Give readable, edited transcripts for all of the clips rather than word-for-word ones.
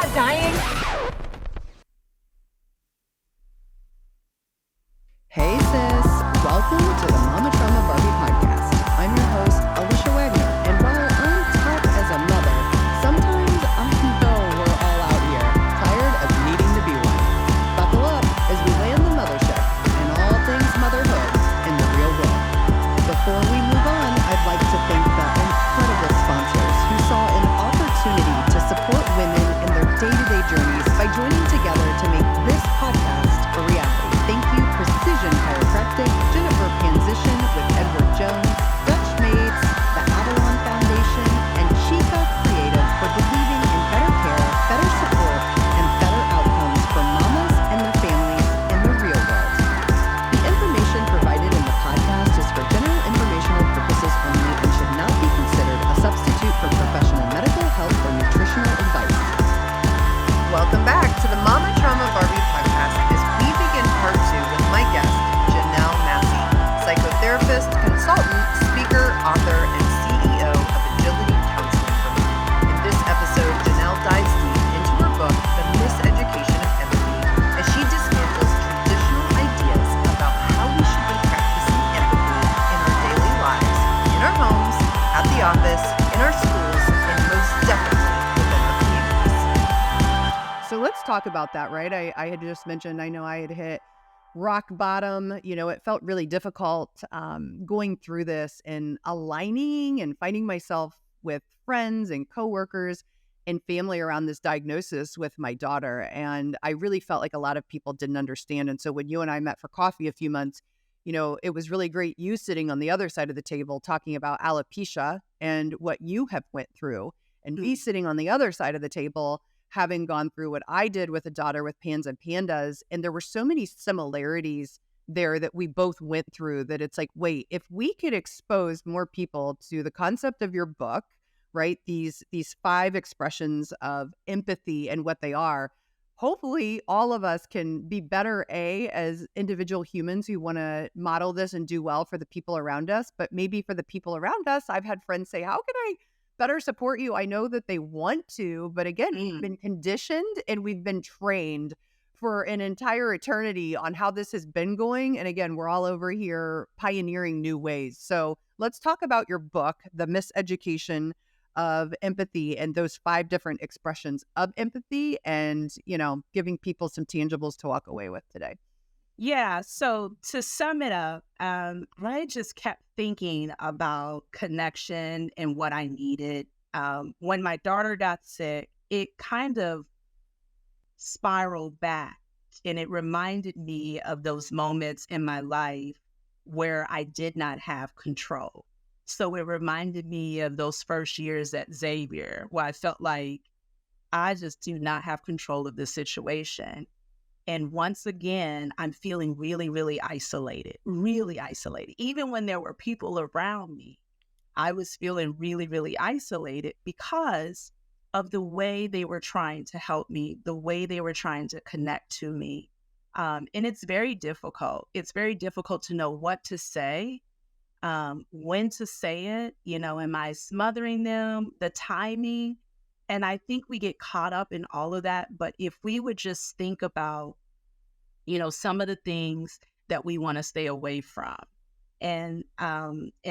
not dying? Hey sis, welcome to the Mama Trauma Barbie podcast. I'm your host, Alicia Wagner, and while I'm tough as a mother, sometimes I know we're all out here, tired of needing to be one. Buckle up as we land the mothership and all things motherhood in the real world. Before we move on, I'd like to thank the incredible sponsors who saw an opportunity to support women in their day-to-day journeys by joining together to make this podcast a reality. Thank you, Precision Chiropractic, Jennifer Pancyzyszyn with Edward Jones, Dutch Maids, the Avalon Foundation, and CHIKA Creative for believing in better care, better support, and better outcomes for mamas and their families in the real world. The information provided in the podcast is for general informational purposes only and should not be considered a substitute for professional medical, health, or nutritional advice. Welcome back to the Mama Trauma Barbie podcast as we begin part 2 with my guest, Jonelle Massey, psychotherapist, consultant, speaker, author, and CEO of Agility Counseling Group. In this episode, Jonelle dives deep into her book, The Miseducation of Empathy, as she dismantles traditional ideas about how we should be practicing empathy in our daily lives, in our homes, at the office, in our schools, and most definitely within our communities. So let's talk about that, right? I had just mentioned, I know I had hit rock bottom. It felt really difficult going through this and aligning and finding myself with friends and coworkers and family around this diagnosis with my daughter. And I really felt like a lot of people didn't understand. And so when you and I met for coffee a few months, it was really great you sitting on the other side of the table talking about alopecia and what you have went through, and me sitting on the other side of the table having gone through what I did with a daughter with PANS and PANDAS. And there were so many similarities there that we both went through that it's like, wait, if we could expose more people to the concept of your book, right? These 5 expressions of empathy and what they are, hopefully all of us can be better, as individual humans who want to model this and do well for the people around us. But maybe for the people around us, I've had friends say, how can I better support you? I know that they want to, but again, we've been conditioned and we've been trained for an entire eternity on how this has been going. And again, we're all over here pioneering new ways. So let's talk about your book, The Miseducation of Empathy, and those 5 different expressions of empathy and, giving people some tangibles to walk away with today. Yeah. So to sum it up, I just kept thinking about connection and what I needed. When my daughter got sick, it kind of spiraled back, and it reminded me of those moments in my life where I did not have control. So it reminded me of those first years at Xavier, where I felt like I just do not have control of the situation. And once again, I'm feeling really, really isolated. Even when there were people around me, I was feeling really, really isolated because of the way they were trying to help me, the way they were trying to connect to me. And it's very difficult. It's very difficult to know what to say, when to say it. Am I smothering them, the timing? And I think we get caught up in all of that. But if we would just think about, some of the things that we want to stay away from, and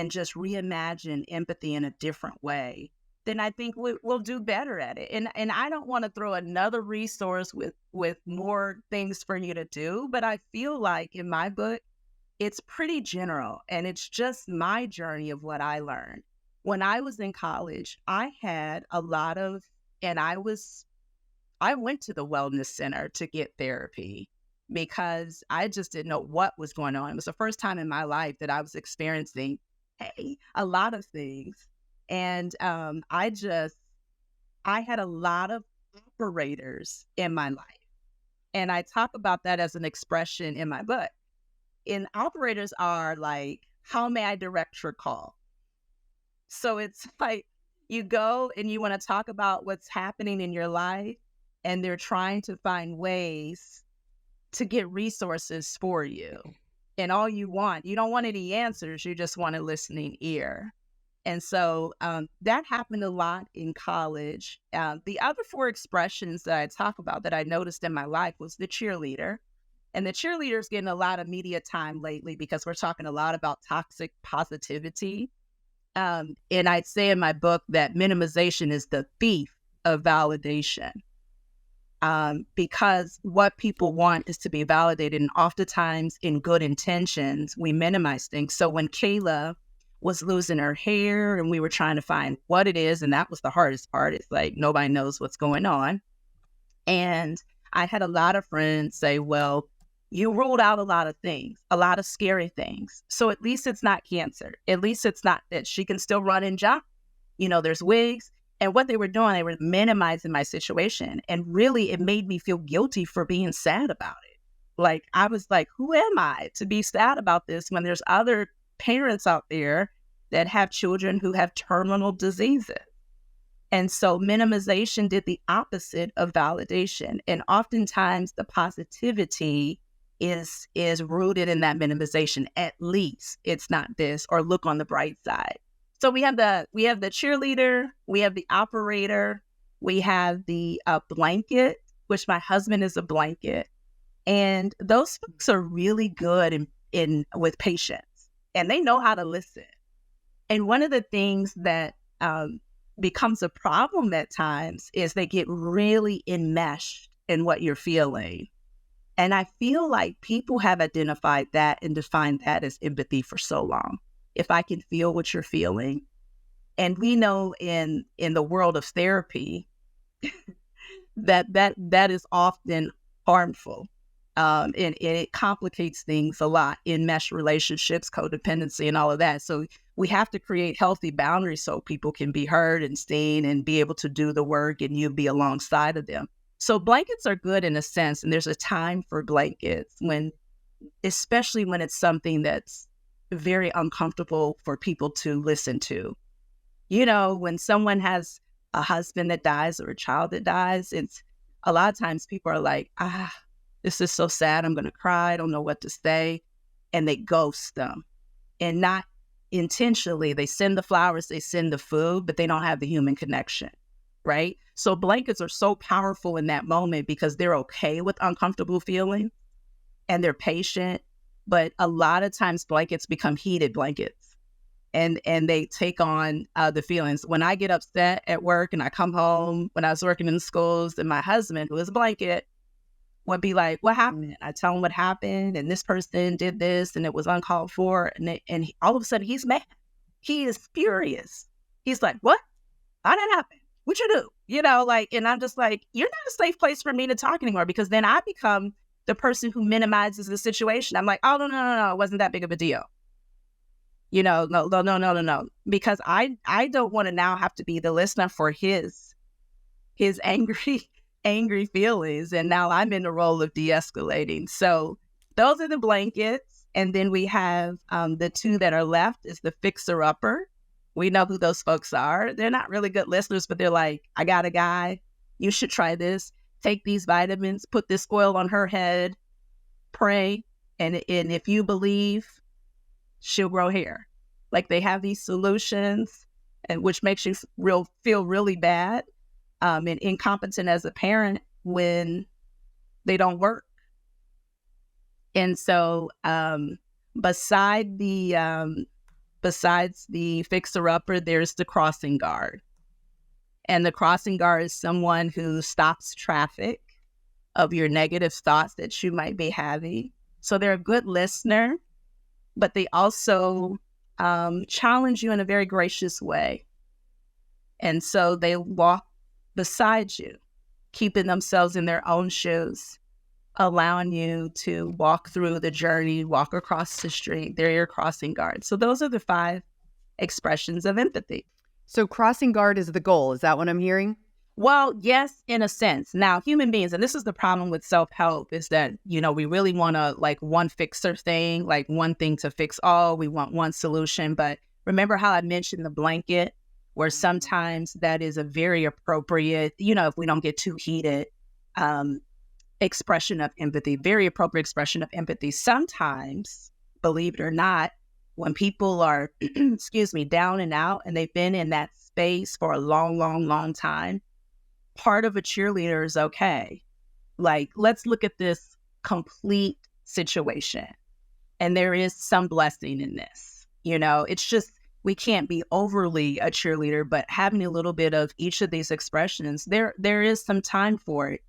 just reimagine empathy in a different way, then I think we'll do better at it. And I don't want to throw another resource with more things for you to do, but I feel like in my book, it's pretty general, and it's just my journey of what I learned. When I was in college, I had a lot of, and I went to the wellness center to get therapy because I just didn't know what was going on. It was the first time in my life that I was experiencing, a lot of things. And I had a lot of operators in my life. And I talk about that as an expression in my book. And operators are like, how may I direct your call? So it's like you go and you want to talk about what's happening in your life, and they're trying to find ways to get resources for you. And all you don't want any answers, you just want a listening ear. And so that happened a lot in college. The other four expressions that I talk about that I noticed in my life was the cheerleader. And the cheerleader is getting a lot of media time lately because we're talking a lot about toxic positivity. And I'd say in my book that minimization is the thief of validation. Because what people want is to be validated. And oftentimes in good intentions, we minimize things. So when Kayla was losing her hair and we were trying to find what it is, and that was the hardest part. It's like nobody knows what's going on. And I had a lot of friends say, well, you ruled out a lot of things, a lot of scary things. So at least it's not cancer. At least it's not that she can still run and jump. There's wigs. And what they were doing, they were minimizing my situation. And really, it made me feel guilty for being sad about it. Like, I was like, who am I to be sad about this when there's other parents out there that have children who have terminal diseases? And so minimization did the opposite of validation. And oftentimes the positivity is rooted in that minimization. At least it's not this, or look on the bright side. So we have the cheerleader, we have the operator, we have the blanket, which my husband is a blanket. And those folks are really good in with patients, and they know how to listen. And one of the things that becomes a problem at times is they get really enmeshed in what you're feeling. And I feel like people have identified that and defined that as empathy for so long. If I can feel what you're feeling. And we know in the world of therapy that is often harmful. And it complicates things a lot in mesh relationships, codependency, and all of that. So we have to create healthy boundaries so people can be heard and seen and be able to do the work, and you be alongside of them. So blankets are good in a sense, and there's a time for blankets especially when it's something that's very uncomfortable for people to listen to. When someone has a husband that dies or a child that dies, it's a lot of times people are like, this is so sad. I'm going to cry. I don't know what to say. And they ghost them, and not intentionally. They send the flowers, they send the food, but they don't have the human connection. Right. So blankets are so powerful in that moment because they're okay with uncomfortable feelings and they're patient. But a lot of times blankets become heated blankets, and they take on the feelings. When I get upset at work and I come home, when I was working in the schools, and my husband, who is a blanket, would be like, what happened? I tell him what happened, and this person did this, and it was uncalled for. And all of a sudden he's mad. He is furious. He's like, what? How did that happen? What you do? And I'm just like, you're not a safe place for me to talk anymore, because then I become the person who minimizes the situation. I'm like, oh, no, it wasn't that big of a deal. No. Because I don't want to now have to be the listener for his angry feelings. And now I'm in the role of de-escalating. So those are the blankets. And then we have the two that are left is the fixer-upper. We know who those folks are. They're not really good listeners, but they're like, I got a guy. You should try this. Take these vitamins, put this oil on her head, pray. And if you believe, she'll grow hair. Like, they have these solutions, and which makes you feel really bad and incompetent as a parent when they don't work. And so besides the fixer-upper, there's the crossing guard. And the crossing guard is someone who stops traffic of your negative thoughts that you might be having. So they're a good listener, but they also challenge you in a very gracious way. And so they walk beside you, keeping themselves in their own shoes, allowing you to walk through the journey, walk across the street. They're your crossing guard. So those are the 5 expressions of empathy. So crossing guard is the goal. Is that what I'm hearing? Well, yes, in a sense. Now, human beings, and this is the problem with self-help, is that, we really want to one fixer thing, like one thing to fix all. We want one solution. But remember how I mentioned the blanket, where sometimes that is a very appropriate, if we don't get too heated, expression of empathy, very appropriate expression of empathy. Sometimes, believe it or not, when people are, excuse me, down and out and they've been in that space for a long, long, long time, part of a cheerleader is okay. Like, let's look at this complete situation. And there is some blessing in this. It's just, we can't be overly a cheerleader, but having a little bit of each of these expressions, there is some time for it.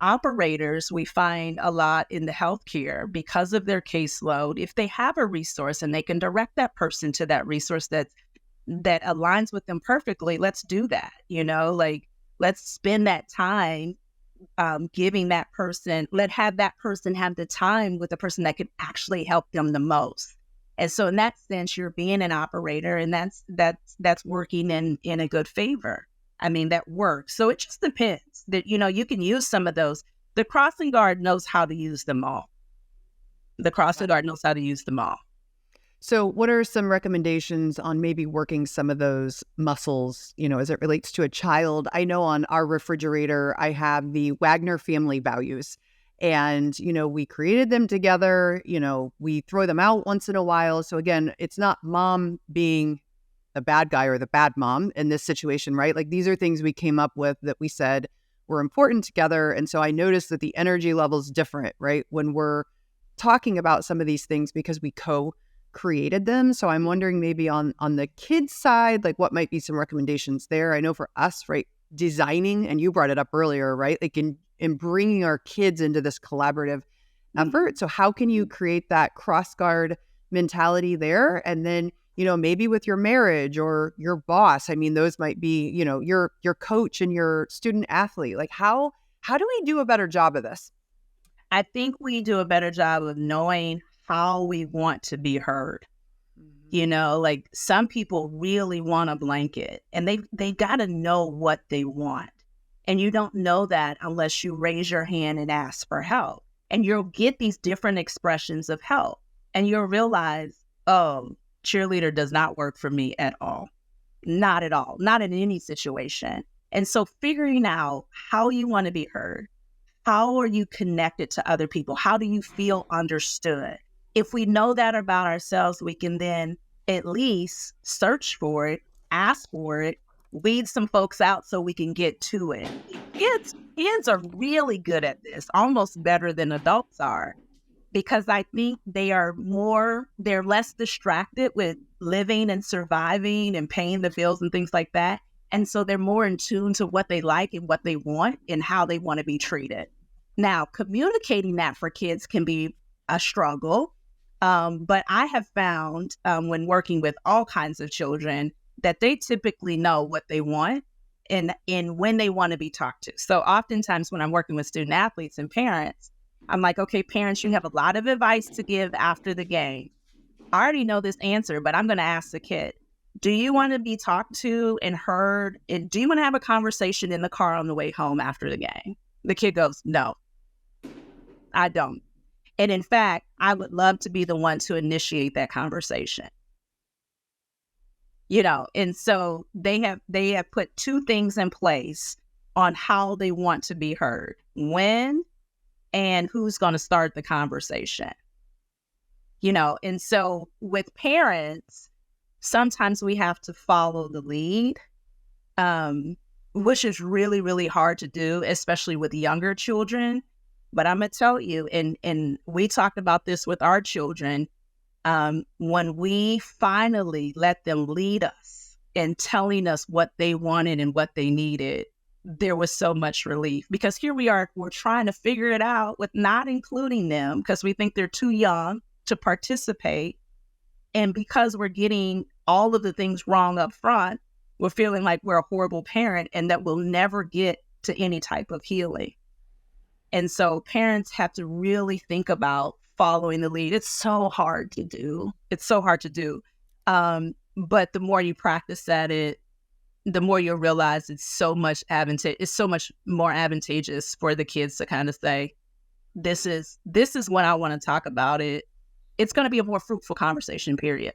Operators, we find a lot in the healthcare because of their caseload. If they have a resource and they can direct that person to that resource that aligns with them perfectly, let's do that. Let's spend that time giving that person, have that person have the time with the person that could actually help them the most. And so in that sense, you're being an operator, and that's working in a good favor. I mean, that works. So it just depends that, you can use some of those. The crossing guard knows how to use them all. So what are some recommendations on maybe working some of those muscles, as it relates to a child? I know on our refrigerator, I have the Wagner family values, and, we created them together. We throw them out once in a while. So again, it's not mom being the bad guy or the bad mom in this situation, right? Like, these are things we came up with that we said were important together. And so I noticed that the energy level is different, right? When we're talking about some of these things, because we co-created them. So I'm wondering maybe on the kids side, like, what might be some recommendations there? I know for us, right, designing, and you brought it up earlier, right? Like in bringing our kids into this collaborative effort. So how can you create that cross-guard mentality there? And then, maybe with your marriage or your boss, I mean, those might be, your coach and your student athlete. Like, how do we do a better job of this? I think we do a better job of knowing how we want to be heard. Like, some people really want a blanket, and they got to know what they want. And you don't know that unless you raise your hand and ask for help. And you'll get these different expressions of help. And you'll realize, oh, cheerleader does not work for me at all. Not at all. Not in any situation. And so figuring out how you want to be heard, how are you connected to other people? How do you feel understood? If we know that about ourselves, we can then at least search for it, ask for it, weed some folks out so we can get to it. Kids are really good at this, almost better than adults are. Because I think they're less distracted with living and surviving and paying the bills and things like that. And so they're more in tune to what they like and what they want and how they want to be treated. Now, communicating that for kids can be a struggle. But I have found when working with all kinds of children that they typically know what they want and when they want to be talked to. So oftentimes when I'm working with student athletes and parents, I'm like, okay, parents, you have a lot of advice to give after the game. I already know this answer, but I'm going to ask the kid, do you want to be talked to and heard? And do you want to have a conversation in the car on the way home after the game? The kid goes, no, I don't. And in fact, I would love to be the one to initiate that conversation. And so they have put two things in place on how they want to be heard. When and who's going to start the conversation. And so with parents, sometimes we have to follow the lead, which is really, really hard to do, especially with younger children. But I'm going to tell you, and we talked about this with our children, when we finally let them lead us in telling us what they wanted and what they needed, there was so much relief, because here we are, we're trying to figure it out with not including them because we think they're too young to participate. And because we're getting all of the things wrong up front, we're feeling like we're a horrible parent and that we'll never get to any type of healing. And so parents have to really think about following the lead. It's so hard to do. But the more you practice at it, the more you'll realize it's so much more advantageous for the kids to kind of say, this is what I want to talk about. It's going to be a more fruitful conversation, period.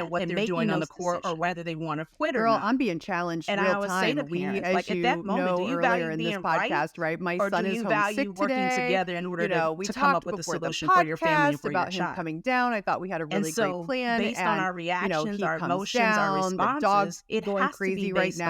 and what they're doing on the court or whether they want to quit or Girl, not. I'm being challenged And real I would time. say to We, parents, as like, you at that moment, know do you earlier value in this being right, podcast, right? My or son do is you home value sick working today. together in order We to come up talked with a before the solution for your family and podcast for your about him child? coming down. I thought we had a really And so, great plan. based on And our reactions, he our comes emotions, our down. The dog's responses, it going has to be crazy right based now.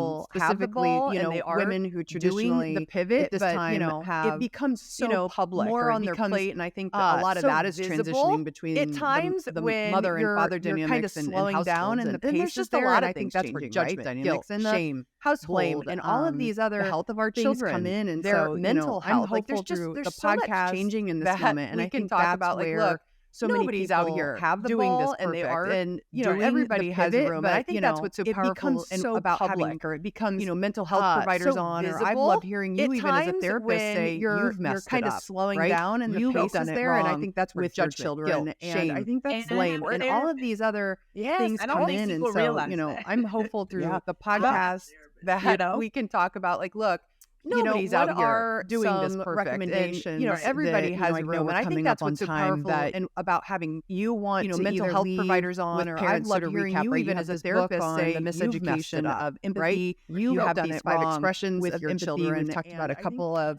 people specifically, have the ball, you know, and they are women who traditionally doing the pivot at this but, time you know, have, it becomes so you know, public, more or it on their becomes, plate, and I think that a lot of so that is visible transitioning between at times the when mother and father you're kind of dynamics and slowing down, households, and the and there's pace is just a there, lot and of I think things that's changing, where judgment, right? Dynamics guilt, in the shame, household, blame, and all of these other the health of our things children come in, and their so, you know, mental I'm health. Like hopeful there's through the the podcast podcast changing in this that moment, and we I can think talk that's about, like, where look, so many nobody's people out here have the doing ball this and they perfect, are, and you know, doing the everybody has pivot, room, but and I you think that's know, what's so it powerful becomes so about public, having, or it becomes, you know, mental health providers so on, or I've visible loved hearing you at even as a times therapist when say you're you've messed kind it of up, slowing right? down, and the You pace done is it there, and I wrong think that's where with your judgment, children, guilt, and shame, I think that's blame, we're and there. all of these other things I don't come think in, and people so, realize you know, that. I'm hopeful through Yeah. the podcast that You know? we can talk about, like, look, you know, Nobody's what out here are doing this some perfect, recommendations, and you know, right, everybody that, you has know, I a know room, we're and I think coming that's up on what's so time powerful that and about having, you want you know, to mental either health lead providers with on, or I've parents loved sort of hearing recap, you right? even You as have a this book therapist on say the you've messed Miseducation it up, of empathy. right? You have have done these it 5 wrong expressions with of your empathy. children, We've talked and about a I think couple of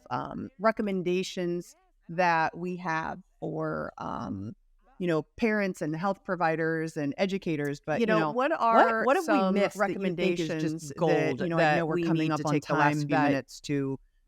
recommendations that we have for you know, parents and health providers and educators, but you know, what are what have we some missed that you think is recommendations just gold that, you know, I that know we're we coming need up to on take the last time few that minutes to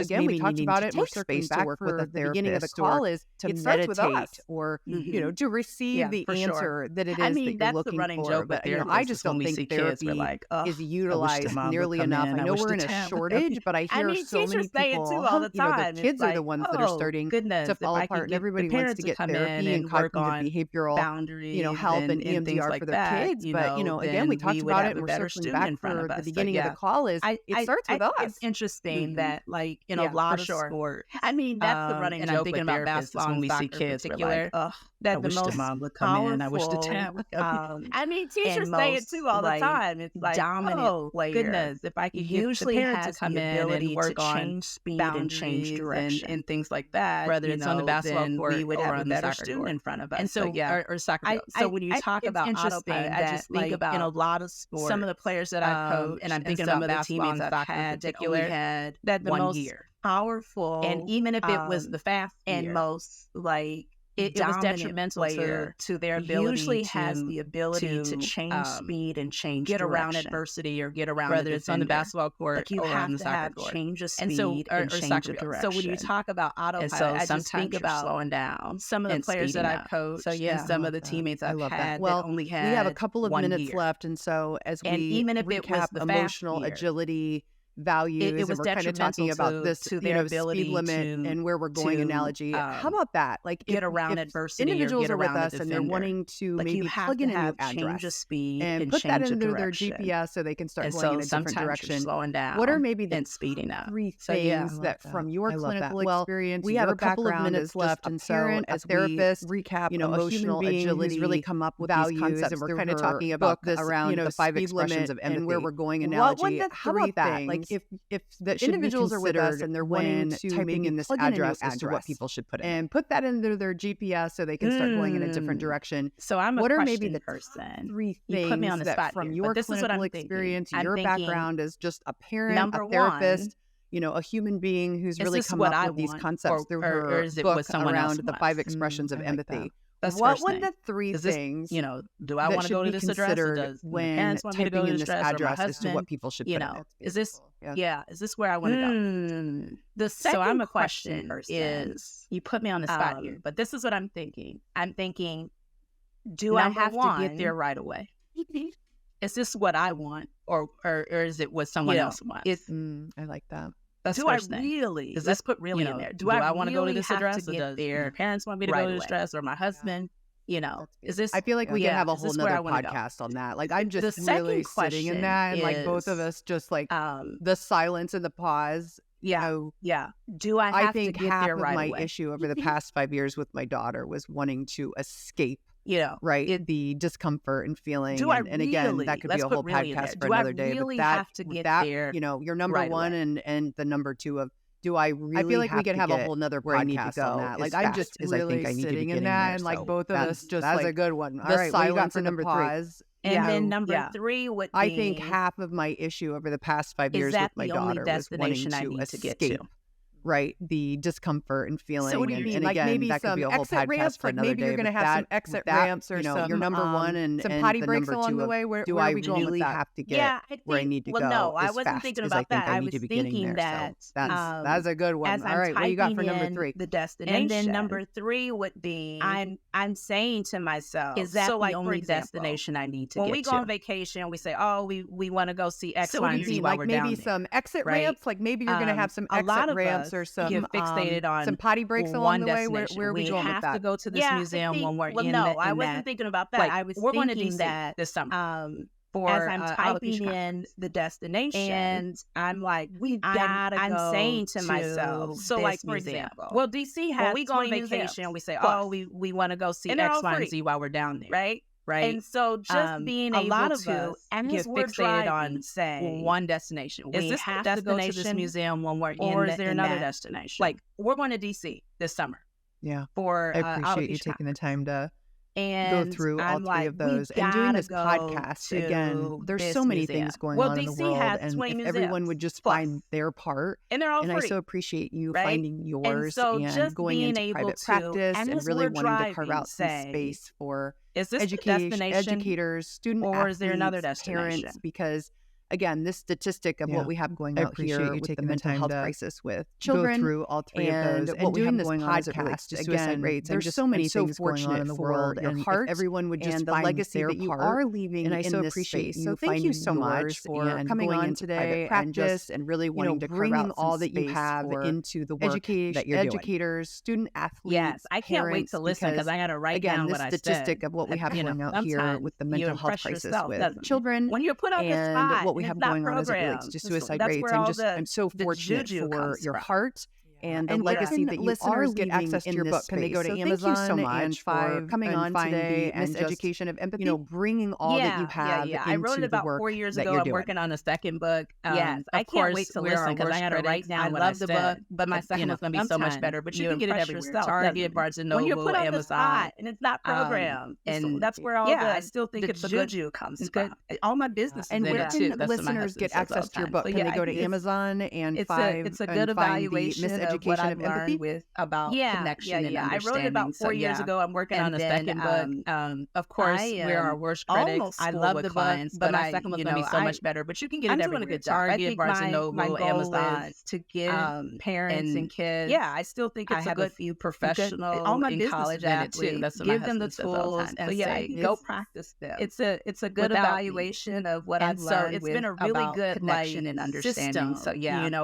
again, we talked about it. We're circling back with the beginning of the call is to meditate or, to receive the answer that it is that you're looking for. But I just don't think therapy is utilized nearly enough. I know we're in a shortage, but I hear so many people all the time. The kids are the ones that are starting to fall apart, and everybody wants to get therapy and cognitive behavioral boundaries, help and EMDR like for their kids, but again, we talked about it, and we're circling back for the beginning of the call. Is it starts with us? It's interesting that, like, in a lot of sports, I mean, that's the running and joke I'm thinking about basketball when we see kids, we're like, that the most mom would come in. I wish the dad would come in. I mean, teachers say it too all the time. It's like, dominant player. Goodness, if I could usually get the has to come the in ability and work to on change speed and change direction and things like that, whether it's on the basketball court we would or have on a the better soccer student court in front of us. And so, or soccer. So when you talk about autopilot, I just think about in a lot of sports, some of the players that I've coached, and I'm thinking some about of the teammates I've had that only had that the 1 most year. powerful, And even if it was the fast and year, most like it was detrimental to their ability usually to, has the ability to change speed and change get around direction. adversity or get around whether the it's on the defender. basketball court Like you or have on the to soccer have court. change of speed And so, or change soccer of field. direction. So when you talk about autopilot, and so I just think sometimes about slowing down. some of the and players that speeding I've up. coached, So, yeah, and some I of the love that. teammates I I've love that. had Well, that only had we have a couple of 1 minutes year. left, and so as we And even if it was recap the fast emotional year, agility values, it was and we're kind of talking detrimental about this, to their ability speed limit to- and where we're going to, analogy. How about that? Like get if, around if adversity or individuals get are with around a us and they're defender. wanting to Like maybe you have plug to in a new have change of address speed and put that change of into their direction. GPS so they can start And going so in a different sometimes you're direction. slowing down. What are maybe the and speeding up? 3 So, yeah, things I that love from that. your I love clinical that. Well, experience, we have your a couple of background minutes as just left, a and so parent, as a we therapist, recap emotional emotional being agility who's really come up with these values, concepts and we're through kind of her talking about book this around the 5 speed expressions limit of empathy and where we're going What analogy. would the How 3 about that? things, Like if that should be individuals are with us considered and they're when wanting to typing maybe in this plug in a new address as to what address people should put in and put that into their GPS so they can start going in a different direction. So I'm a What are question maybe the person. 3 You put me on things the that spot from here, your but this is what clinical I'm thinking. experience, I'm your thinking, background as just a parent, number a therapist, one, a human being who's is really this come what up I with these want, concepts through or her is it book what someone else around the wants? 5 expressions of I like empathy. that. That's the What first would thing. the 3 Is this, things do I that want to should go to be this address? Or considered does my when parents want me to go typing to in this this address? Or my address as to husband? what people should put in it? Is this, Yeah. is this where I want to go? The second So I'm a question question is, you put me on the spot here, but this is what I'm thinking. I'm thinking, do I Number have to one, get there right away? Is this what I want, or is it what someone else wants? I like that. That's do the I first thing. really? Is Let's this put really you know, in there. Do I want to go to really this have address? to Or get does there my parents want me to right go to this away? address, or my husband? Is this? I feel like we yeah, can have a is whole this where I nother wanna go? podcast on that. Like I'm just The second really sitting in that, and like both of is, us just like the silence and the pause. How Yeah. Do I have I think to get half there of right my away? issue over the past 5 years with my daughter was wanting to escape, It, the discomfort and feeling. do I And again, really? that could Let's be a put whole really in podcast there. for Do I another day. really But that, have to get that there your number right one away? and the number 2 of do I really? I feel like have we could to have a get whole nother where I need to podcast go on that. Like As I'm fast just as I really think I need to be sitting in getting that, there, and like so both of us just that's like a good one. All the right, what do you got silence for and the number 3? pause. And then number 3 would be, I think half of my issue over the past 5 is years that with my the only daughter was wanting destination I to need to get escape, to? the discomfort and feeling. So what do you mean? And Like again, maybe that could some be a whole exit podcast ramps? for Like another maybe day. you're gonna but have some that- exit that, ramps or your some, number one and some and potty the breaks number along 2 the of way? Where do are I we going with really that? have to get Yeah, I where I think- need to well, go no, I as wasn't fast thinking as about I think that. I I need to was be getting thinking there. that, So that's a good one. as All I'm right, what do you got for typing number in 3? the destination, and then number 3 would be, I'm saying to myself, Is that so the like, for only example, destination I need to when get we go to? on vacation, we say, oh, we want to go see X, So Y, what do and you Z mean? while Like we're down maybe there. some exit right? ramps? Like maybe you're going to have some a lot exit of ramps us or some get fixated on some potty breaks along one the way. destination. Where are we We going with have that? to go to this Yeah, I museum think- when we're well, in no, the, I in wasn't that. thinking about that. Like, I was we're going to thinking DC that this summer. for As I'm alopecia typing in conference. the destination, And I'm like, we gotta I'm go saying to to myself, so this like, for museum. example, well, DC has When we go on 20 vacation, museums, we say, plus, oh, we want to go see and they're X, all Y, free, and Z while we're down there, right? right? And so just being a able lot of to us, and get we're fixated driving, on say, one destination. is We this the have to go to this destination, museum when we're or in is there in another that- destination? Like we're going to DC this summer Yeah, for I appreciate you alopecia taking the time to and go through all I'm 3 like, of those we and doing gotta this go podcast to again. There's this so many museum. things going Well, on in the DC world, has and 20 if everyone museums, would just plus. find their part. and they're all And free. I so appreciate you right? finding yours so and just going being into able private to, practice and and as really we're wanting to carve driving, out some say, space for is this the education, destination, educators, student or is there another athletes, destination? parents, because again, this statistic of what we have going out here with the mental health crisis with children, go through all three of those, and doing this podcast to suicide rates. There's so many things going on in the world. Your heart, everyone would just find the legacy that you are leaving, and I so appreciate you. So thank you so much for coming on today and just and really wanting to bring all that you have into the work that you're doing. Educators, student athletes. Yes, I can't wait to listen because I got to write down what I said. Again, this statistic of what we have going out here with the mental health crisis with children, when you're put on the spot, what we have going on as it relates to suicide rates. I'm so fortunate for your heart and the legacy that you are get access to your book. Can they go to Amazon? Thank you so much for coming on today and Miseducation of Empathy. Bringing all that you have. Yeah. I wrote it about 4 years ago. I'm working on a second book. Yes, I can't wait to listen because I got to write down what I love the book, but my second one's going to be so much better. But you can get it everywhere. Target, Barnes & Noble, when you're put on the spot and it's not programmed, and that's where all I still think it's the juju comes from. All my business and where can listeners get access to your book? Can they go to Amazon and it's a good evaluation of what I've learned with about connection and understanding. I wrote it about 4 years ago. I'm working on a second book. Of course, we're our worst critics. I love the book, but my second one's going to be so much better. But you can get it everywhere. I'm doing a good job. Target, Barnes & Noble, Amazon, to give parents and kids. Yeah, I still think it's a good few professional all my in college athletes. Give them the tools and go practice them. It's a good evaluation of what I've learned. It's been a really good connection and understanding. So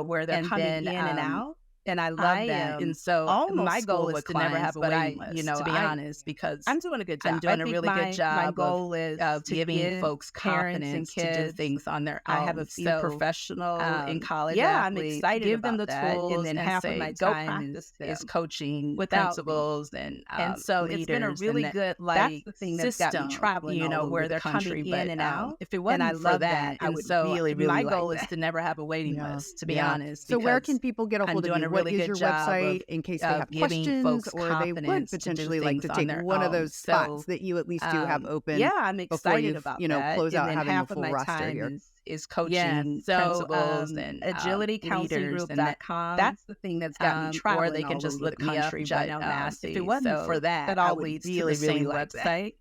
where they're coming in and out. And I love that. And so my goal is to never have a waiting list, to be honest, because I'm doing a good job. I'm doing a really good job. My goal is of giving folks confidence to do things on their own. I have a few professional in college athletes. I'm excited give them the tools, and then half of my time is coaching with principals and so it's been a really good that's the thing that's got me traveling, where they're coming in and out. If it wasn't for that, I would really my goal is to never have a waiting list, to be honest. So where can people get a hold of you? What is your website in case they have questions or they would potentially like to take one of those spots that you at least do have open? Yeah, I'm excited about that. Close out having a full roster here. Is coaching principals and agilitycounselinggroup.com. That's the thing that's got me traveling. Or they can just look me up, Jonelle Massey. If it wasn't for that, I would lead to the same website.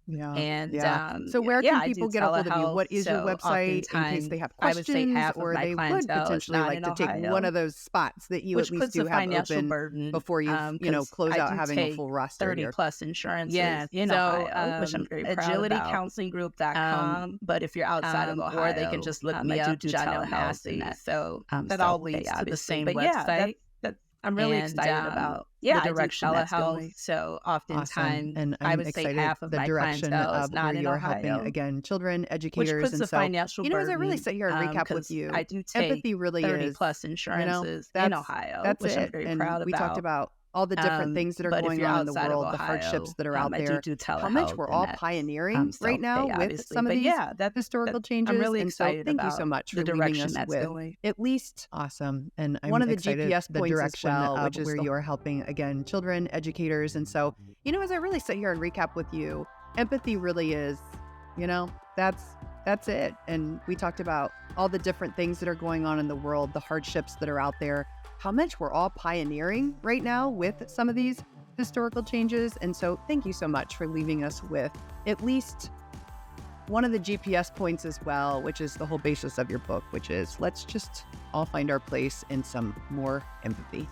Yeah. And so where can people get a hold of you? What is your website in case they have questions or they would potentially like to take one of those spots that you at least do have open before you close out having a full roster 30+ insurances in Ohio, which I'm very proud about. Agilitycounselinggroup.com. But if you're outside of Ohio, or they can just look me up, Jonelle Massey. So that all leads to the same website. I'm really excited about the direction that's going. So oftentimes, and I would say half of my clientele is not in Ohio. Helping, again, children, educators, which puts and the financial burden. As I really sit here and recap with you, I do take empathy really 30+ insurances in Ohio, which I'm very proud about. We talked about all the different things that are going on in the world, the hardships that are out there, how much we're all pioneering right now with some of these historical changes. I'm really excited thank you so much for the direction us that's with going. At least awesome. And I'm one of the GPS the points direction as well, which is where you're helping, again, children, educators. And so, as I really sit here and recap with you, empathy really is, that's it. And we talked about all the different things that are going on in the world, the hardships that are out there, how much we're all pioneering right now with some of these historical changes. And so thank you so much for leaving us with at least one of the GPS points as well, which is the whole basis of your book, which is let's just all find our place in some more empathy.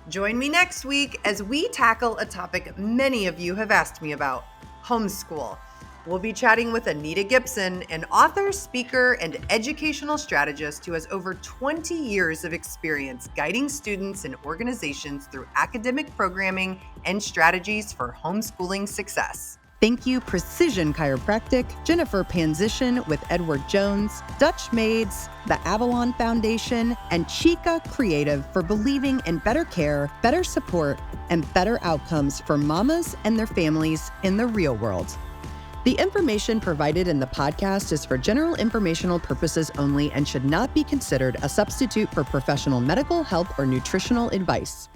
Join me next week as we tackle a topic many of you have asked me about, homeschool. We'll be chatting with Anita Gibson, an author, speaker, and educational strategist who has over 20 years of experience guiding students and organizations through academic programming and strategies for homeschooling success. Thank you, Precision Chiropractic, Jennifer Pancyzyszyn with Edward Jones, Dutch Maids, the Avalon Foundation, and CHIKA Creative for believing in better care, better support, and better outcomes for mamas and their families in the real world. The information provided in the podcast is for general informational purposes only and should not be considered a substitute for professional medical, health, or nutritional advice.